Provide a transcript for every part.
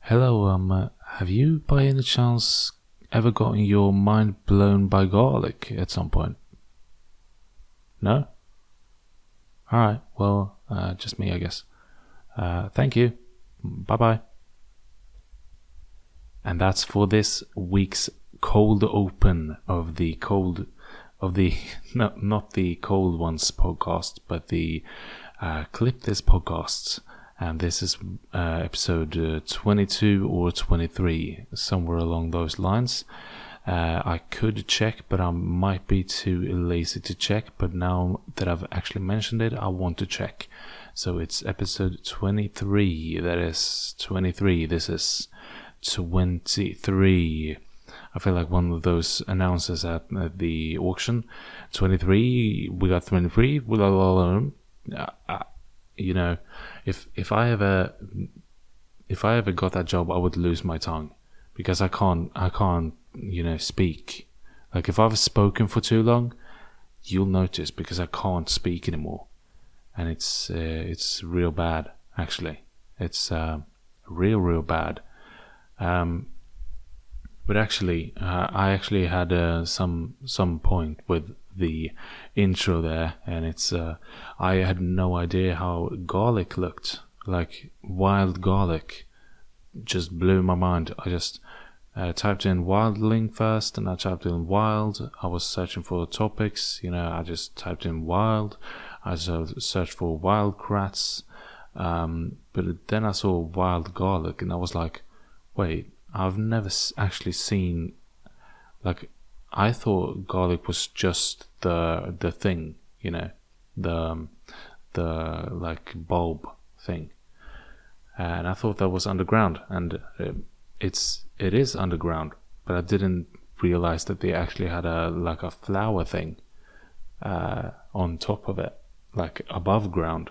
Hello, have you by any chance ever gotten your mind blown by garlic at some point? No? Alright, well, just me, I guess. Thank you. Bye bye. And that's for this week's cold open of the not the Cold Ones podcast, but the Clip This podcasts. And this is episode 22 or 23, somewhere along those lines. I could check, but I might be too lazy to check. But now that I've actually mentioned it, I want to check. So it's episode 23. That is 23. This is 23. I feel like one of those announcers at the auction. 23. We got 23. You know, if I ever got that job, I would lose my tongue because I can't speak. Like if I've spoken for too long, you'll notice because I can't speak anymore, and it's real bad actually. It's real bad. But actually, I actually had some point with the intro there, and it's I had no idea how garlic looked. Like wild garlic just blew my mind. I just typed in wildling first, and I typed in wild. I was searching for topics, I just typed in wild. I searched for wild crats, but then I saw wild garlic, and I was like, wait, I've never actually seen, like, I thought garlic was just the thing, the like bulb thing, and I thought that was underground, and it is underground, but I didn't realize that they actually had a flower thing on top of it, like above ground,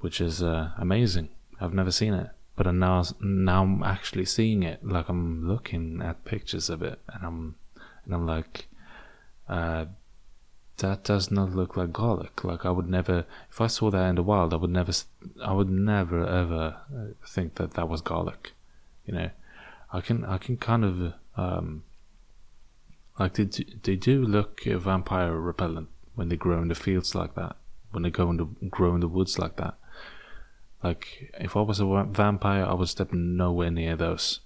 which is amazing. I've never seen it. But now I'm actually seeing it. Like I'm looking at pictures of it, and I'm like, that does not look like garlic. Like I would never, if I saw that in the wild, I would never ever think that was garlic. I can kind of like they do look vampire repellent when they grow in the fields like that, when they grow in the woods like that. Like, if I was a vampire, I would step nowhere near those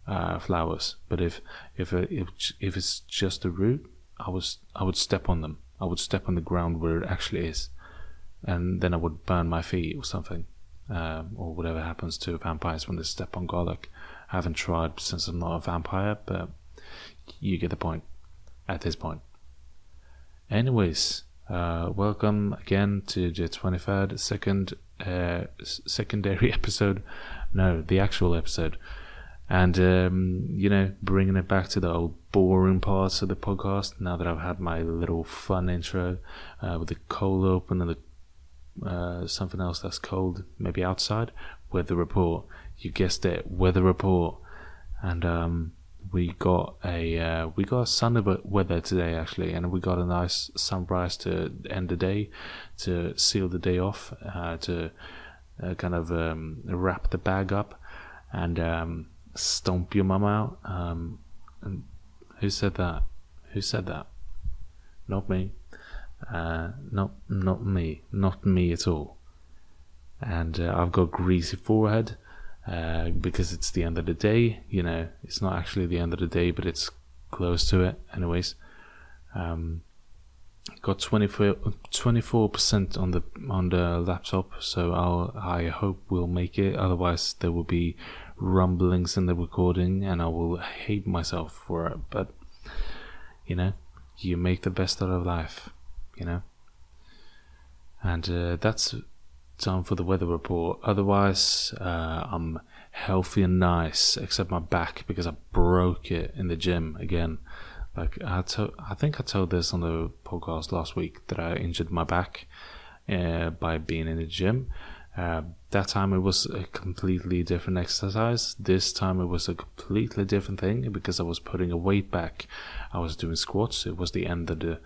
flowers. But if it's just a root, I would step on them. I would step on the ground where it actually is, and then I would burn my feet or something, or whatever happens to vampires when they step on garlic. I haven't tried since I'm not a vampire, but you get the point at this point. Anyways, welcome again to the 23rd secondary episode, no, the actual episode, and bringing it back to the old boring parts of the podcast. Now that I've had my little fun intro with the cold open and the something else that's cold, maybe outside, weather report. You guessed it, weather report, and we got a sunny weather today actually, and we got a nice sunrise to end the day, to seal the day off, to kind of wrap the bag up and stomp your mum out. And who said that? Not me. Not me at all. And I've got greasy forehead. Because it's the end of the day, it's not actually the end of the day, but it's close to it. Anyways, got 24% on the laptop, so I hope we'll make it. Otherwise, there will be rumblings in the recording, and I will hate myself for it. But you make the best out of life, and that's time for the weather report. Otherwise, I'm healthy and nice, except my back, because I broke it in the gym again. Like I think I told this on the podcast last week that I injured my back by being in the gym. That time it was a completely different exercise. This time it was a completely different thing because I was putting a weight back. I was doing squats. It was the end of the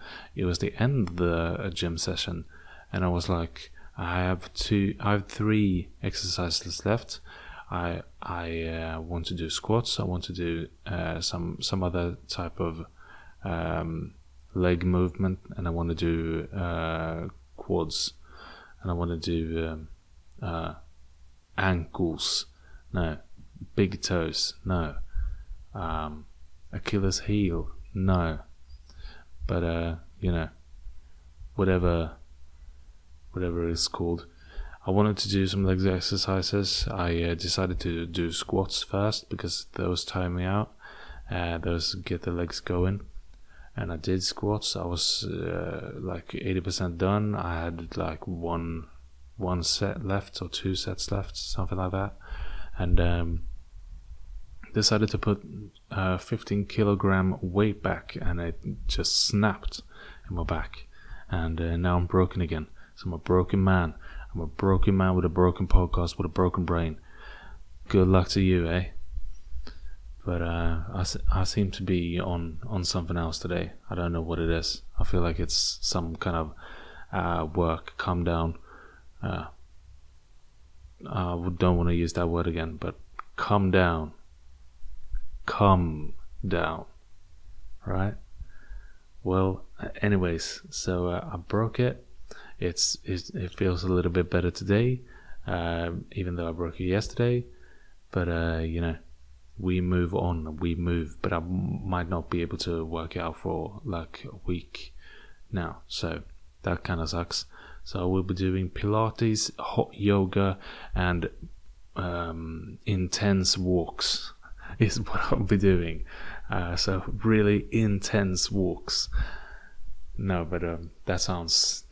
gym session, and I was like, I have 3 exercises left. I want to do squats. I want to do some other type of leg movement, and I want to do quads, and I want to do ankles. No, big toes. No, Achilles heel. No, but whatever it's called. I wanted to do some leg exercises. I decided to do squats first because those tire me out. Those get the legs going. And I did squats. I was like 80% done. I had like one set left or 2 sets left, something like that. And decided to put 15 kilogram weight back, and it just snapped in my back. And now I'm broken again. So I'm a broken man. I'm a broken man with a broken podcast, with a broken brain. Good luck to you, eh? But I seem to be on something else today. I don't know what it is. I feel like it's some kind of work. Calm down. I don't want to use that word again, but calm down. Calm down. Right? Well, anyways, so I broke it. It feels a little bit better today, even though I broke it yesterday. But we move on. We move. But I might not be able to work out for like a week now, so that kind of sucks. So I will be doing Pilates, hot yoga, and intense walks is what I'll be doing. So really intense walks. No, but that sounds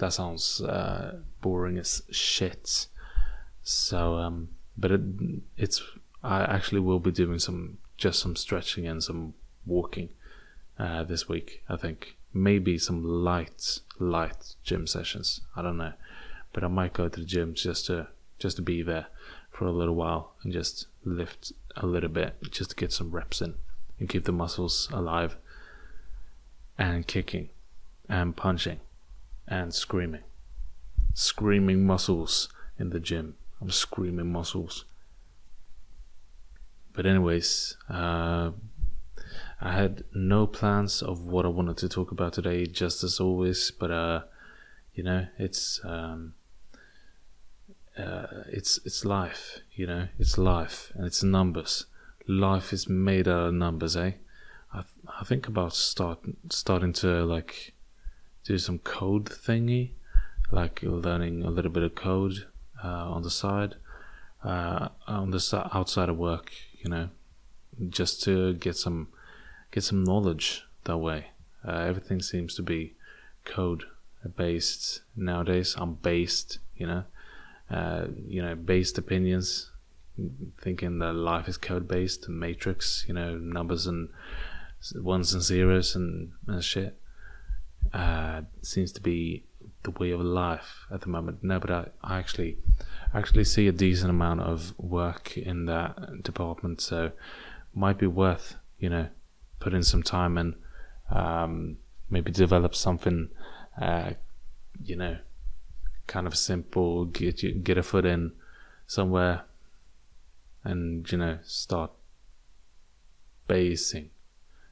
boring as shit. So but it's I actually will be doing some stretching and some walking this week. I think maybe some light gym sessions. I don't know, but I might go to the gym just to be there for a little while and just lift a little bit, just to get some reps in and keep the muscles alive and kicking and punching and screaming muscles in the gym. I'm screaming muscles. But anyways, I had no plans of what I wanted to talk about today, just as always. But it's life. It's life, and it's numbers. Life is made out of numbers, eh? I think about starting to like do some code thingy, like learning a little bit of code on the side, outside of work, just to get some knowledge that way. Everything seems to be code based nowadays. I'm based, based opinions, thinking that life is code based, matrix, numbers and ones and zeros and shit. Seems to be the way of life at the moment. No, but I actually see a decent amount of work in that department, so might be worth putting some time in, maybe develop something kind of simple, get a foot in somewhere, and start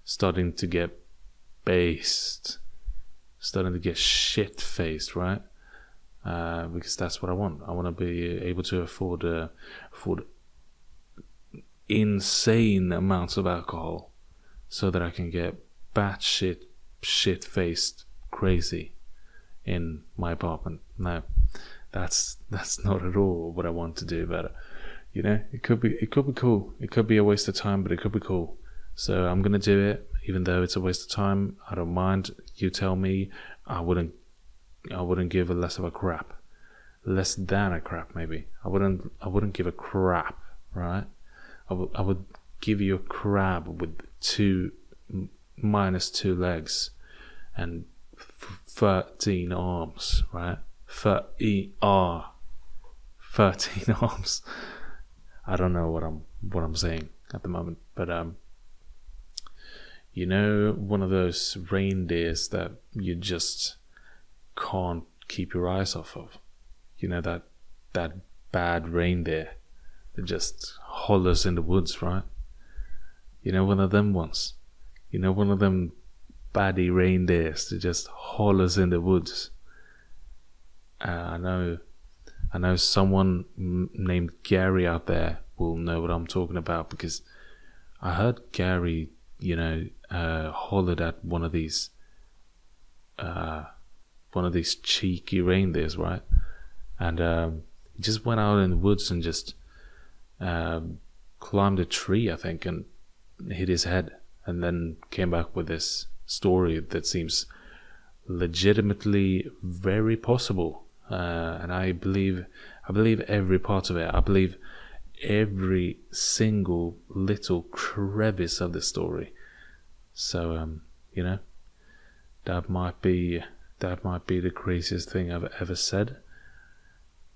starting to get based, starting to get shit faced, right? Because that's what I want. I want to be able to afford insane amounts of alcohol, so that I can get batshit shit-faced crazy in my apartment. No, that's not at all what I want to do. But it could be cool. It could be a waste of time, but it could be cool. So I'm gonna do it, even though it's a waste of time. I don't mind. You tell me. I wouldn't give a less than a crap, maybe. I wouldn't give a crap, right? I would give you a crab with minus 2 legs and 13 arms, right? 13 arms. I don't know what I'm saying at the moment, but one of those reindeers that you just can't keep your eyes off of. That bad reindeer that just hollers in the woods, right? You know, one of them ones. You know, one of them baddie reindeers that just hollers in the woods. I know someone named Gary out there will know what I'm talking about, because I heard Gary, hollered at one of these cheeky reindeers, right? And he just went out in the woods and just climbed a tree, I think, and hit his head, and then came back with this story that seems legitimately very possible. And I believe every part of it. I believe every single little crevice of the story. So that might be the craziest thing I've ever said,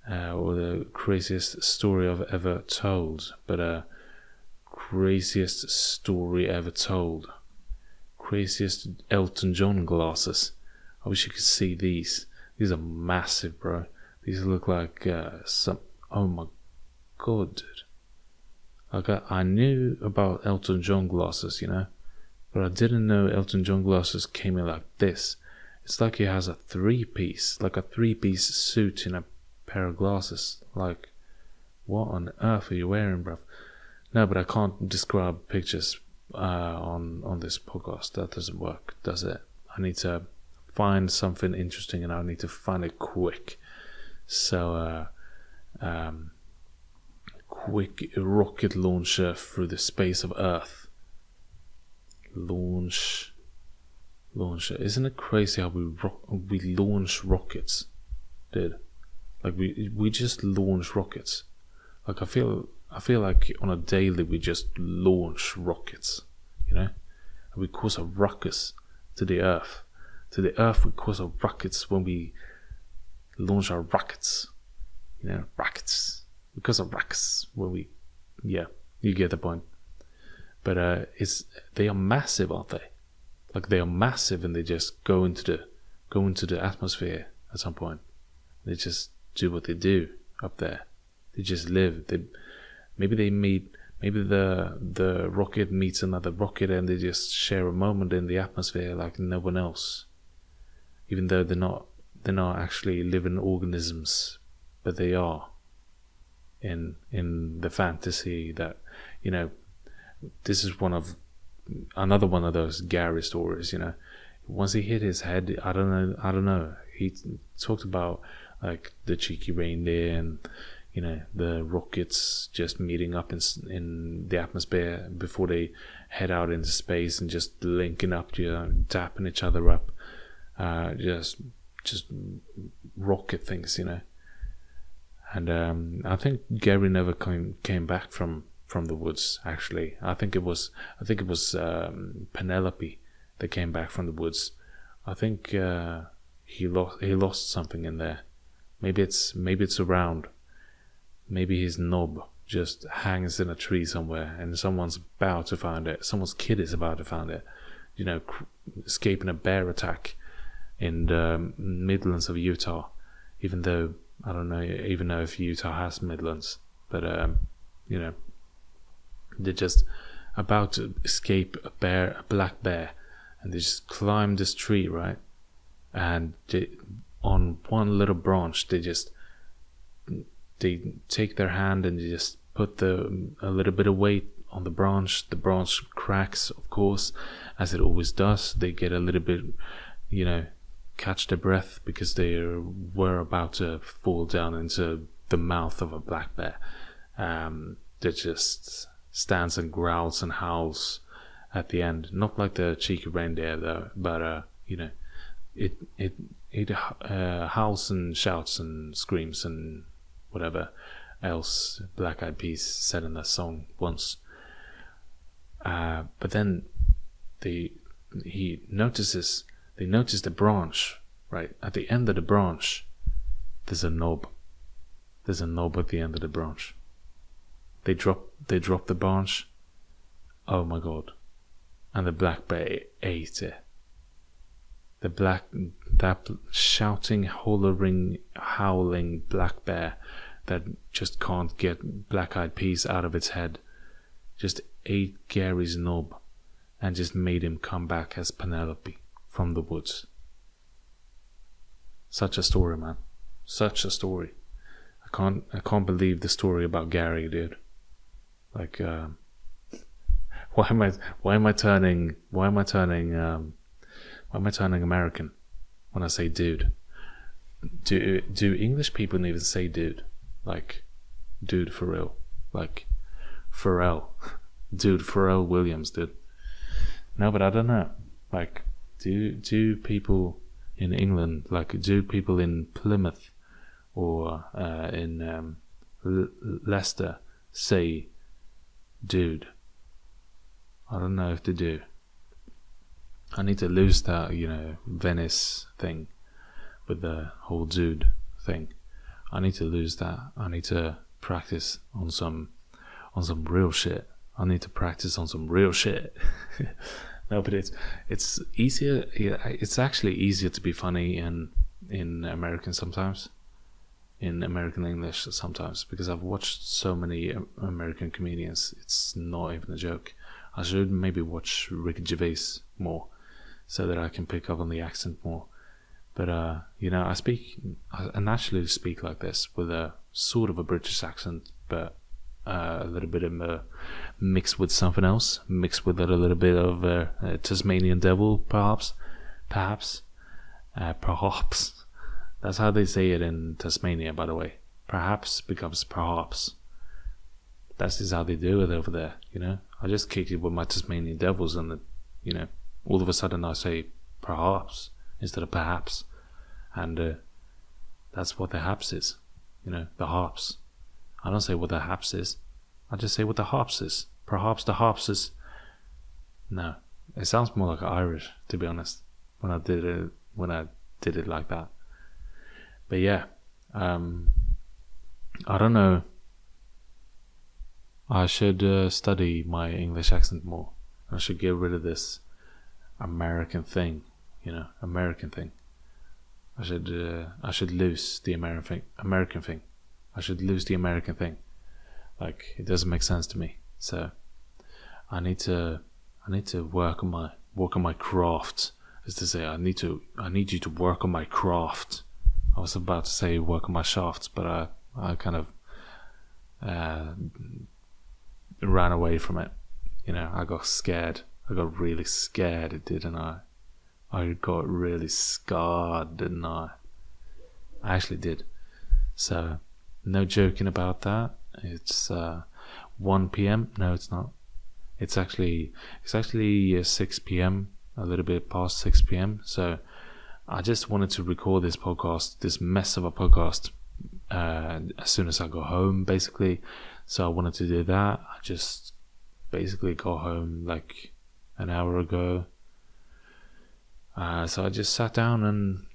or the craziest story I've ever told. But craziest story ever told. Craziest Elton John glasses. I wish you could see these. These are massive, bro. These look like some... Oh my god, dude. Like, I knew about Elton John glasses, but I didn't know Elton John glasses came in like this. It's like he has a three-piece suit in a pair of glasses. Like, what on earth are you wearing, bruv? No, but I can't describe pictures on this podcast. That doesn't work, does it? I need to find something interesting, and I need to find it quick. So, quick rocket launcher through the space of Earth. Launcher. Isn't it crazy how we launch rockets, dude? Like we just launch rockets. Like I feel like on a daily we just launch rockets, and we cause a ruckus to the Earth. To the Earth we cause a ruckus when we launch our rockets. Rockets. We cause a ruckus when we... Yeah, you get the point. But they are massive, aren't they? Like, they are massive, and they just go into the atmosphere at some point. They just do what they do up there. They just live. Maybe the rocket meets another rocket, and they just share a moment in the atmosphere like no one else. Even though they're not actually living organisms, but they are in the fantasy that, this is another one of those Gary stories. Once he hit his head, I don't know. He talked about like the cheeky reindeer and the rockets just meeting up in the atmosphere before they head out into space, and just linking up, tapping each other up, just rocket things, And I think Gary never came back from the woods. Actually, I think it was Penelope that came back from the woods. I think he lost something in there. Maybe it's around. Maybe his knob just hangs in a tree somewhere, and someone's about to find it. Someone's kid is about to find it. Escaping a bear attack in the Midlands of Utah. Even though I don't know if Utah has Midlands, but they're just about to escape a black bear, and they just climb this tree, right? And on one little branch, they take their hand and they just put a little bit of weight on the branch. The branch cracks, of course, as it always does. They get a little bit, catch their breath, because they were about to fall down into the mouth of a black bear. That just stands and growls and howls at the end. Not like the cheeky reindeer though, but it howls and shouts and screams and whatever else Black Eyed Peas said in that song once. But then they notice the branch, right? At the end of the branch, there's a knob. There's a knob at the end of the branch. They drop the branch. Oh my god. And the black bear ate it. That shouting, hollering, howling black bear that just can't get Black Eyed Peas out of its head just ate Gary's knob and just made him come back as Penelope from the woods. Such a story, man. Such a story. I can't believe the story about Gary, dude. Like, why am I turning American when I say dude? Do English people even say dude? Like, dude for real? Like, Pharrell. Dude, Pharrell Williams, dude. No, but I don't know. Like, do people in England, like, do people in Plymouth or in Leicester say dude? I don't know if they do. I need to lose that, Venice thing with the whole dude thing. I need to lose that. I need to practice on some real shit. I need to practice on some real shit. No, but it's easier. It's actually easier to be funny in American sometimes, in American English sometimes, because I've watched so many American comedians. It's not even a joke. I should maybe watch Ricky Gervais more, so that I can pick up on the accent more. But I naturally speak like this with a sort of a British accent, but a little bit of mixed with something else, mixed with a little bit of Tasmanian devil, perhaps. That's how they say it in Tasmania, by the way. Perhaps becomes perhaps. That's just how they do it over there, I just kick it with my Tasmanian devils, and all of a sudden I say perhaps instead of perhaps, and that's what the haps is, the harps. I don't say what the haps is. I just say what the harps is. Perhaps the harps is. No, it sounds more like Irish, to be honest. When I did it like that. But yeah, I don't know. I should study my English accent more. I should get rid of this American thing, American thing. I should lose the American thing. I should lose the American thing. Like, it doesn't make sense to me. So I need to work on my craft. As to say, I need you to work on my craft. I was about to say work on my shafts, but I kind of ran away from it. I got scared. I got really scared, didn't I? I got really scarred, didn't I? I actually did. So, no joking about that. It's 1 p.m. No, it's not. It's actually 6 p.m. A little bit past 6 p.m. So, I just wanted to record this podcast, this mess of a podcast, as soon as I got home, basically. So I wanted to do that. I just basically got home like an hour ago. So I just sat down and,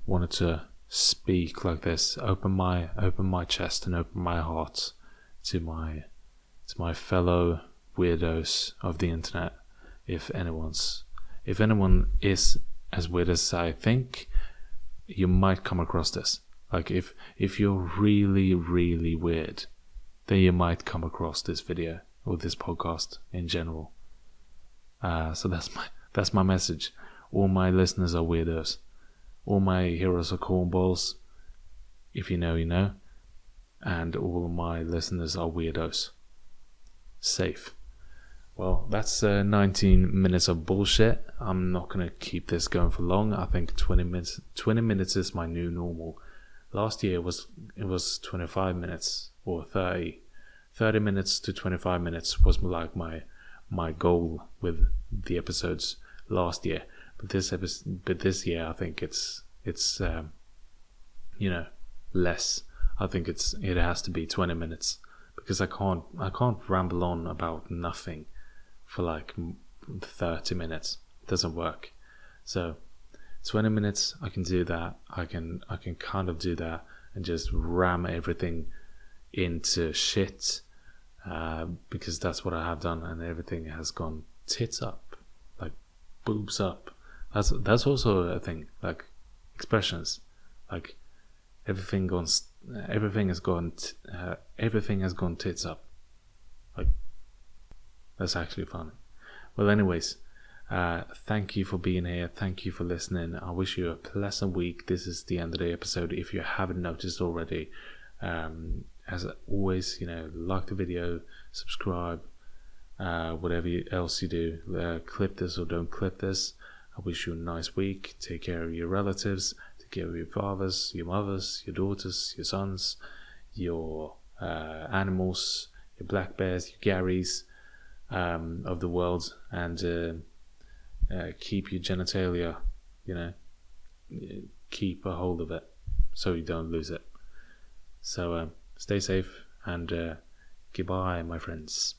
wanted to speak like this, open my chest and open my heart to my fellow weirdos of the internet. If anyone is as weird as I think, you might come across this. Like if you're really, really weird, then you might come across this video or this podcast in general. So that's my message. All my listeners are weirdos. All my heroes are cornballs. If you know, you know. And all my listeners are weirdos. Safe. Well, that's 19 minutes of bullshit. I'm not going to keep this going for long. I think 20 minutes is my new normal. Last year it was 25 minutes or 30 minutes to 25 minutes was like my goal with the episodes last year. But this year I think it's less. I think it has to be 20 minutes because I can't ramble on about nothing for like 30 minutes. It doesn't work. So 20 minutes I can do that. I can kind of do that and just ram everything into shit, because that's what I have done, and everything has gone tits up, like boobs up. That's also a thing, like expressions, like everything gone, everything has gone, everything has gone tits up. Like, that's actually funny. Well, anyways, thank you for being here. Thank you for listening. I wish you a pleasant week. This is the end of the episode. If you haven't noticed already, as always, like the video, subscribe, whatever else you do. Clip this or don't clip this. I wish you a nice week. Take care of your relatives. Take care of your fathers, your mothers, your daughters, your sons, your animals, your black bears, your Garys of the world, and keep your genitalia, keep a hold of it so you don't lose it. So stay safe and goodbye, my friends.